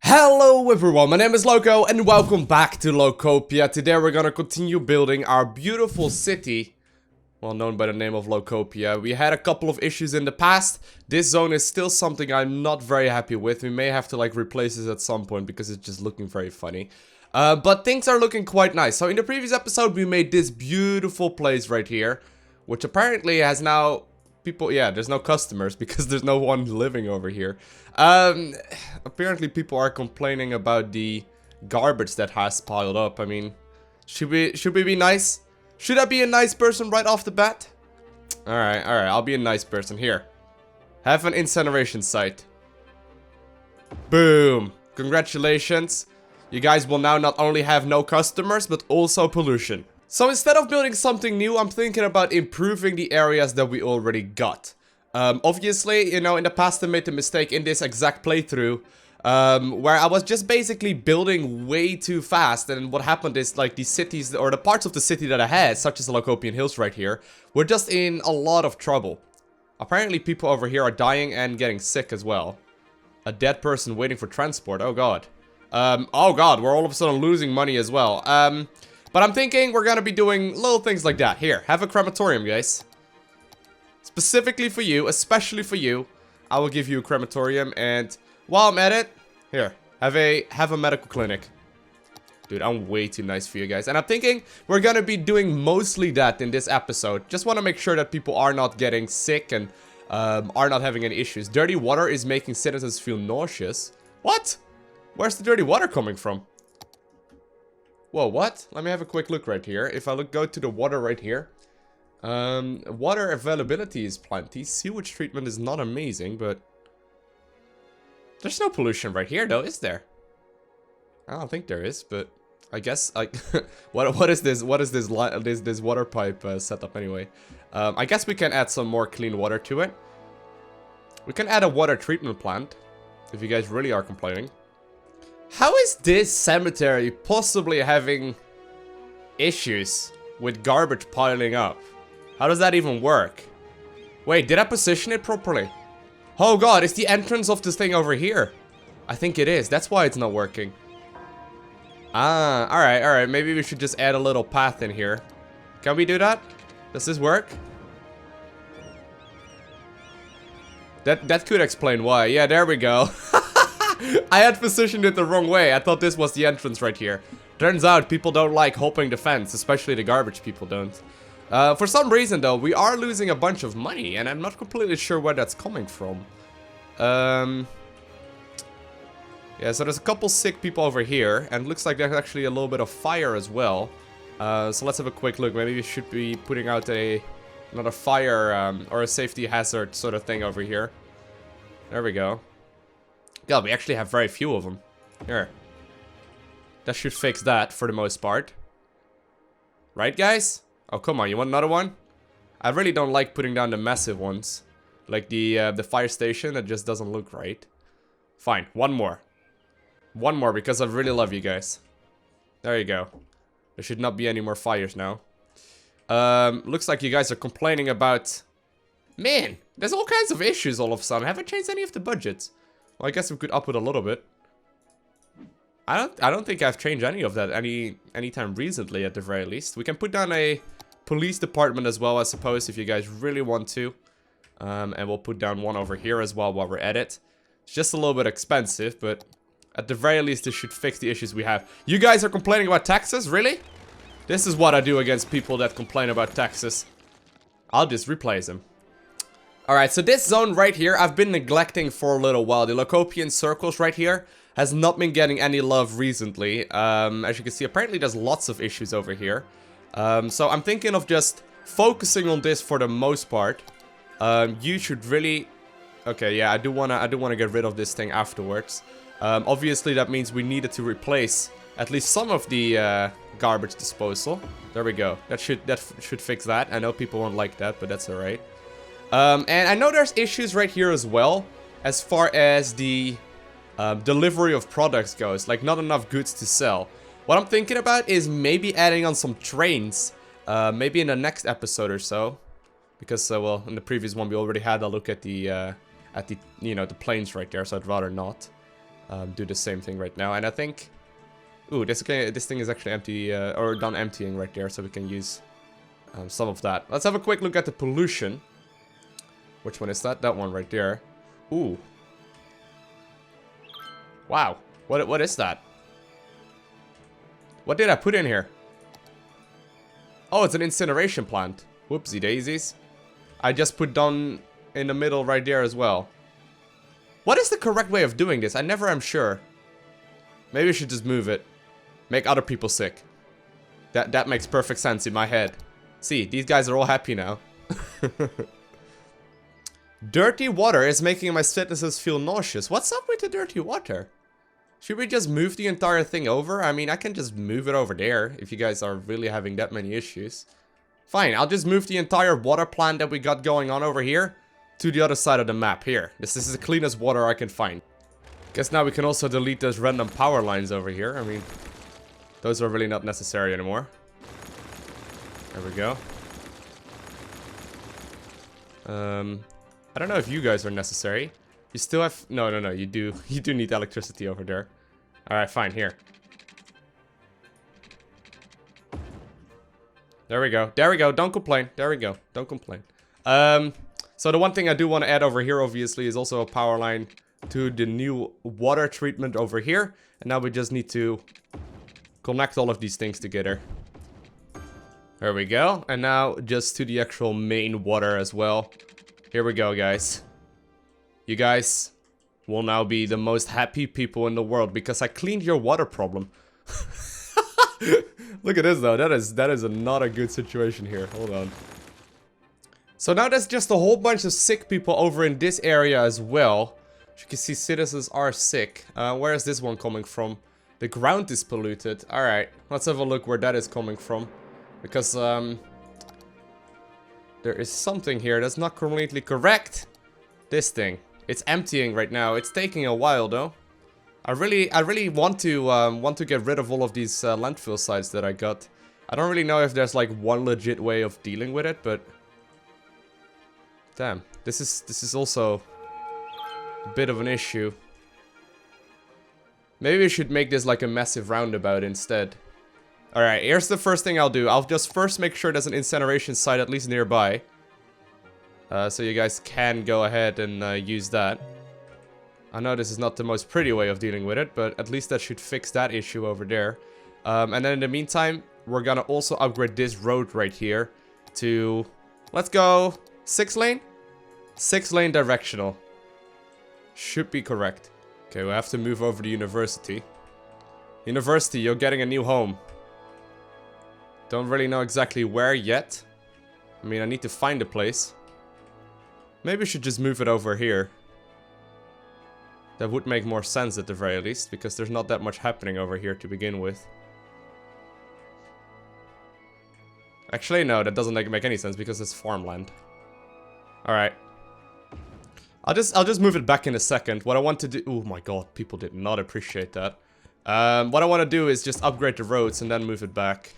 Hello everyone, my name is Loco and welcome back to Lowkopia. Today we're gonna continue building our beautiful city, well known by the name of Lowkopia. We had a couple of issues in the past. This zone is still something I'm not very happy with. We may have to like replace this at some point because it's just looking very funny. But things are looking quite nice. So in the previous episode we made this beautiful place right here, which apparently has now people, yeah, there's no customers because there's no one living over here. Apparently people are complaining about the garbage that has piled up. I mean, should we be nice? Should I be a nice person right off the bat? Alright, I'll be a nice person. Here. Have an incineration site. Boom. Congratulations. You guys will now not only have no customers, but also pollution. So instead of building something new, I'm thinking about improving the areas that we already got. Obviously, you know, in the past I made the mistake in this exact playthrough, where I was just basically building way too fast, and what happened is, like, the cities, or the parts of the city that I had, such as the Locopian Hills right here, were just in a lot of trouble. Apparently people over here are dying and getting sick as well. A dead person waiting for transport, oh god. Oh god, we're all of a sudden losing money as well. But I'm thinking we're gonna be doing little things like that. Here, have a crematorium, guys. Specifically for you, especially for you, I will give you a crematorium, and while I'm at it, here, have a medical clinic. Dude, I'm way too nice for you guys. And I'm thinking we're gonna be doing mostly that in this episode. Just want to make sure that people are not getting sick and are not having any issues. Dirty water is making citizens feel nauseous. What? Where's the dirty water coming from? Whoa, what? Let me have a quick look right here. If I go to the water right here. Water availability is plenty. Sewage treatment is not amazing, but there's no pollution right here though, is there? I don't think there is, but I guess like what is this water pipe setup anyway? I guess we can add some more clean water to it. We can add a water treatment plant if you guys really are complaining. How is this cemetery possibly having issues with garbage piling up? How does that even work? Wait, did I position it properly? Oh god, it's the entrance of this thing over here. I think it is. That's why it's not working. Ah, alright. Maybe we should just add a little path in here. Can we do that? Does this work? That could explain why. Yeah, there we go. I had positioned it the wrong way. I thought this was the entrance right here. Turns out people don't like hopping the fence, especially the garbage people don't. For some reason though, we are losing a bunch of money, and I'm not completely sure where that's coming from. Yeah, so there's a couple sick people over here, and it looks like there's actually a little bit of fire as well. So let's have a quick look. Maybe we should be putting out another fire or a safety hazard sort of thing over here. There we go. God, we actually have very few of them. Here. That should fix that for the most part. Right, guys? Oh, come on. You want another one? I really don't like putting down the massive ones. Like the fire station. That just doesn't look right. Fine. One more. One more because I really love you guys. There you go. There should not be any more fires now. Looks like you guys are complaining about... Man, there's all kinds of issues all of a sudden. I haven't changed any of the budgets. Well, I guess we could up it a little bit. I don't think I've changed any of that anytime recently, at the very least. We can put down a police department as well, I suppose, if you guys really want to. And we'll put down one over here as well while we're at it. It's just a little bit expensive, but at the very least this should fix the issues we have. You guys are complaining about taxes? Really? This is what I do against people that complain about taxes. I'll just replace them. Alright, so this zone right here, I've been neglecting for a little while. The Locopian circles right here has not been getting any love recently. As you can see, apparently there's lots of issues over here. So I'm thinking of just focusing on this for the most part. You should really... Okay, yeah, I do wanna get rid of this thing afterwards. Obviously that means we needed to replace at least some of the garbage disposal. There we go. That should fix that. I know people won't like that, but that's alright. And I know there's issues right here as well, as far as the delivery of products goes, like not enough goods to sell. What I'm thinking about is maybe adding on some trains, maybe in the next episode or so, because well, in the previous one we already had a look at the you know, the planes right there, so I'd rather not. do the same thing right now. And I think... Ooh, this thing is actually empty, or done emptying right there, so we can use some of that. Let's have a quick look at the pollution. Which one is that? That one right there. Ooh. Wow. What is that? What did I put in here? Oh, it's an incineration plant. Whoopsie daisies. I just put down in the middle right there as well. What is the correct way of doing this? I never am sure. Maybe I should just move it. Make other people sick. That makes perfect sense in my head. See, these guys are all happy now. Dirty water is making my citizens feel nauseous. What's up with the dirty water? Should we just move the entire thing over? I mean, I can just move it over there if you guys are really having that many issues. Fine, I'll just move the entire water plant that we got going on over here to the other side of the map here. This is the cleanest water I can find. Guess now we can also delete those random power lines over here. I mean, those are really not necessary anymore. There we go. I don't know if you guys are necessary. You still have... No, you do. You do need electricity over there. Alright, fine, here. There we go. There we go. Don't complain. There we go. Don't complain. So the one thing I do want to add over here, obviously, is also a power line to the new water treatment over here. And now we just need to connect all of these things together. There we go. And now just to the actual main water as well. Here we go, guys. You guys will now be the most happy people in the world because I cleaned your water problem. Look at this though, that is not a good situation here. Hold on. So now there's just a whole bunch of sick people over in this area as well. As you can see, citizens are sick. Where is this one coming from? The ground is polluted. Alright, let's have a look where that is coming from. Because there is something here that's not completely correct. This thing. It's emptying right now. It's taking a while though. I really want to get rid of all of these landfill sites that I got. I don't really know if there's like one legit way of dealing with it, but damn, this is also a bit of an issue. Maybe we should make this like a massive roundabout instead. Alright, here's the first thing I'll do. I'll just first make sure there's an incineration site at least nearby. So you guys can go ahead and use that. I know this is not the most pretty way of dealing with it, but at least that should fix that issue over there. And then in the meantime, we're gonna also upgrade this road right here to... Let's go 6-lane? 6-lane directional. Should be correct. Okay, we have to move over to university. University, you're getting a new home. Don't really know exactly where yet. I mean, I need to find a place. Maybe we should just move it over here. That would make more sense at the very least, because there's not that much happening over here to begin with. Actually, no, that doesn't make any sense because it's farmland. Alright. I'll just move it back in a second. What I want to do... Oh my god, people did not appreciate that. What I want to do is just upgrade the roads and then move it back.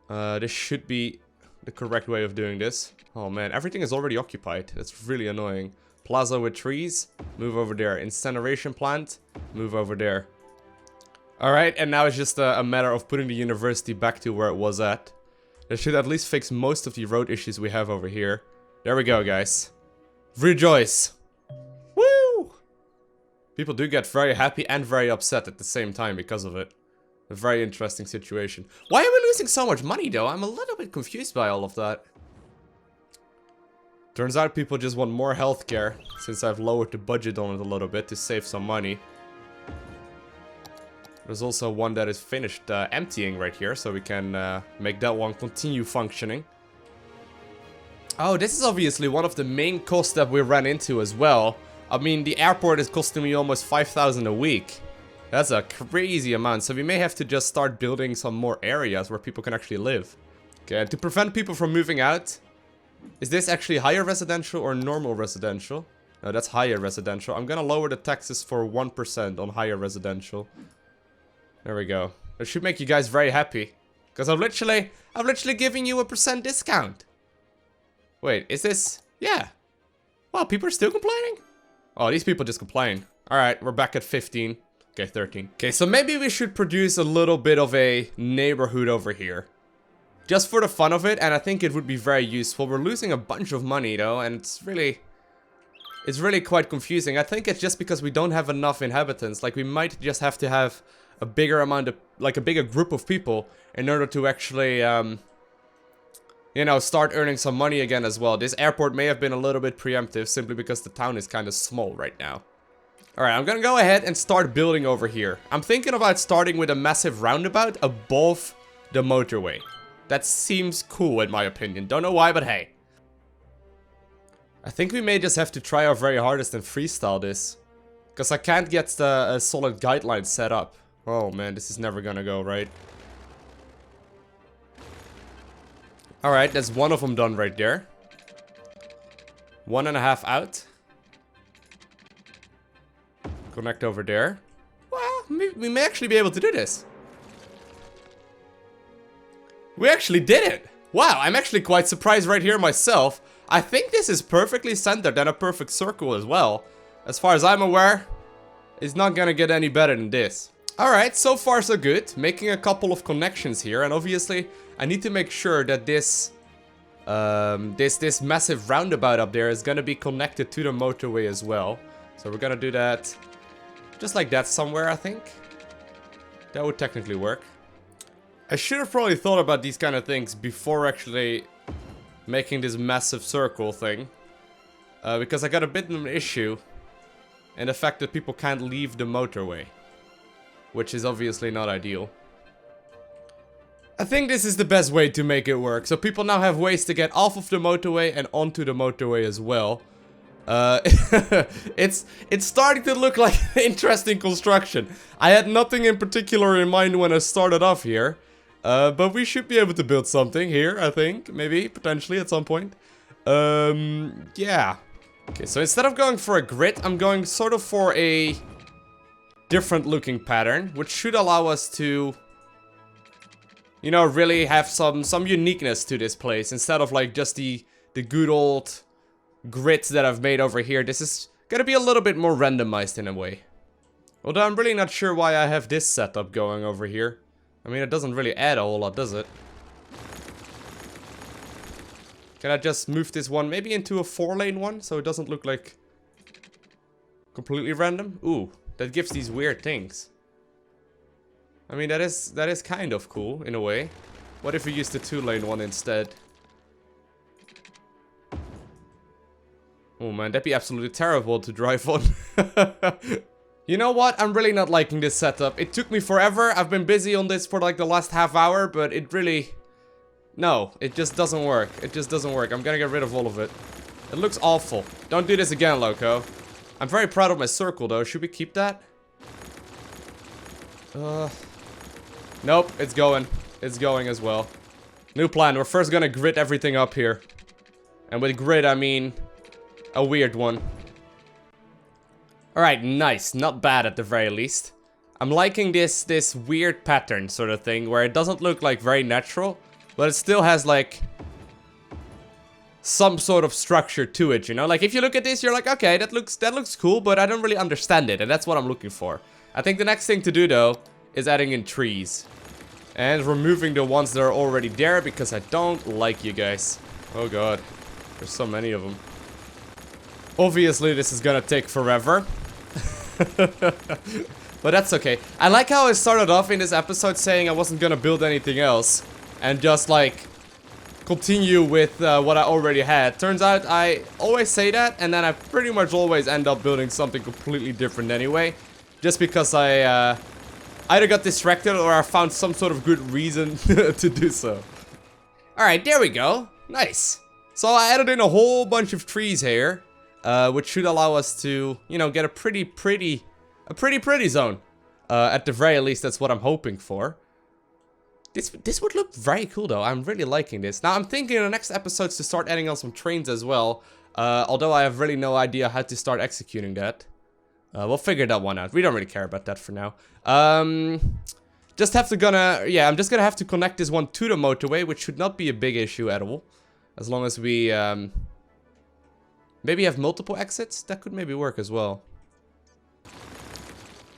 This should be the correct way of doing this. Oh man, everything is already occupied. That's really annoying. Plaza with trees, move over there. Incineration plant, move over there. Alright, and now it's just a matter of putting the university back to where it was at. That should at least fix most of the road issues we have over here. There we go, guys. Rejoice! Woo! People do get very happy and very upset at the same time because of it. A very interesting situation. Why are we losing so much money, though? I'm a little bit confused by all of that. Turns out people just want more healthcare, since I've lowered the budget on it a little bit to save some money. There's also one that is finished emptying right here, so we can make that one continue functioning. Oh, this is obviously one of the main costs that we ran into as well. I mean, the airport is costing me almost 5,000 a week. That's a crazy amount, so we may have to just start building some more areas where people can actually live. Okay, and to prevent people from moving out... Is this actually higher residential or normal residential? No, that's higher residential. I'm gonna lower the taxes for 1% on higher residential. There we go. That should make you guys very happy. Because I'm literally giving you a % discount. Wait, is this... Yeah. Wow, people are still complaining? Oh, these people just complain. Alright, we're back at 15. Okay, 13. Okay, so maybe we should produce a little bit of a neighborhood over here. Just for the fun of it, and I think it would be very useful. We're losing a bunch of money though, and it's really quite confusing. I think it's just because we don't have enough inhabitants. Like, we might just have to have a bigger amount of, like, a bigger group of people in order to actually, you know, start earning some money again as well. This airport may have been a little bit preemptive simply because the town is kind of small right now. Alright, I'm gonna go ahead and start building over here. I'm thinking about starting with a massive roundabout above the motorway. That seems cool in my opinion. Don't know why, but hey. I think we may just have to try our very hardest and freestyle this. Because I can't get the solid guidelines set up. Oh man, this is never gonna go right. Alright, there's one of them done right there. 1.5 out. Connect over there. Well, we may actually be able to do this. We actually did it! Wow, I'm actually quite surprised right here myself. I think this is perfectly centered and a perfect circle as well. As far as I'm aware, it's not gonna get any better than this. Alright, so far so good. Making a couple of connections here, and obviously I need to make sure that this this massive roundabout up there is gonna be connected to the motorway as well. So we're gonna do that just like that somewhere, I think. That would technically work. I should have probably thought about these kind of things before actually making this massive circle thing. Because I got a bit of an issue in the fact that people can't leave the motorway. Which is obviously not ideal. I think this is the best way to make it work. So people now have ways to get off of the motorway and onto the motorway as well. It's starting to look like an interesting construction. I had nothing in particular in mind when I started off here. But we should be able to build something here, I think. Maybe, potentially, at some point. Yeah. Okay, so instead of going for a grid, I'm going sort of for a different looking pattern, which should allow us to, you know, really have some uniqueness to this place. Instead of like just the good old grids that I've made over here. This is gonna be a little bit more randomized in a way. Although I'm really not sure why I have this setup going over here. I mean, it doesn't really add a whole lot, does it? Can I just move this one maybe into a 4-lane one so it doesn't look like completely random? Ooh, that gives these weird things. I mean, that is kind of cool in a way. What if we use the 2-lane one instead? Oh man, that'd be absolutely terrible to drive on. You know what? I'm really not liking this setup. It took me forever. I've been busy on this for like the last half hour, but it really... No, it just doesn't work. It just doesn't work. I'm gonna get rid of all of it. It looks awful. Don't do this again, Lowko. I'm very proud of my circle though. Should we keep that? Nope, it's going. It's going as well. New plan. We're first gonna grid everything up here. And with grid, I mean a weird one. Alright, nice. Not bad at the very least. I'm liking this weird pattern sort of thing where it doesn't look like very natural, but it still has like some sort of structure to it, you know? Like if you look at this, you're like, okay, that looks cool, but I don't really understand it, and that's what I'm looking for. I think the next thing to do though is adding in trees. And removing the ones that are already there because I don't like you guys. Oh god. There's so many of them. Obviously, this is gonna take forever. But that's okay. I like how I started off in this episode saying I wasn't gonna build anything else. And just like continue with what I already had. Turns out I always say that, and then I pretty much always end up building something completely different anyway. Just because I either got distracted or I found some sort of good reason to do so. Alright, there we go. Nice. So I added in a whole bunch of trees here. Which should allow us to, you know, get a pretty zone. At the very least, that's what I'm hoping for. This would look very cool, though. I'm really liking this. Now, I'm thinking in the next episodes to start adding on some trains as well. Although I have really no idea how to start executing that. We'll figure that one out. We don't really care about that for now. Just have to yeah, I'm just gonna have to connect this one to the motorway, which should not be a big issue at all. As long as we, maybe have multiple exits? That could maybe work as well.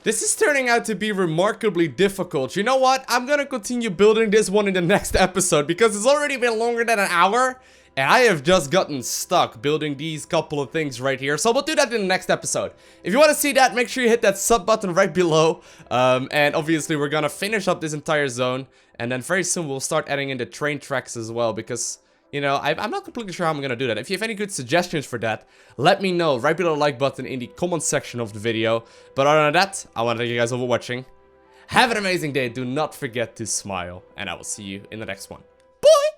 This is turning out to be remarkably difficult. You know what? I'm gonna continue building this one in the next episode because it's already been longer than an hour. And I have just gotten stuck building these couple of things right here. So we'll do that in the next episode. If you want to see that, make sure you hit that sub button right below. And obviously we're gonna finish up this entire zone. And then very soon we'll start adding in the train tracks as well. Because, you know, I'm not completely sure how I'm gonna do that. If you have any good suggestions for that, let me know right below the like button in the comment section of the video. But other than that, I want to thank you guys all for watching. Have an amazing day. Do not forget to smile. And I will see you in the next one. Bye!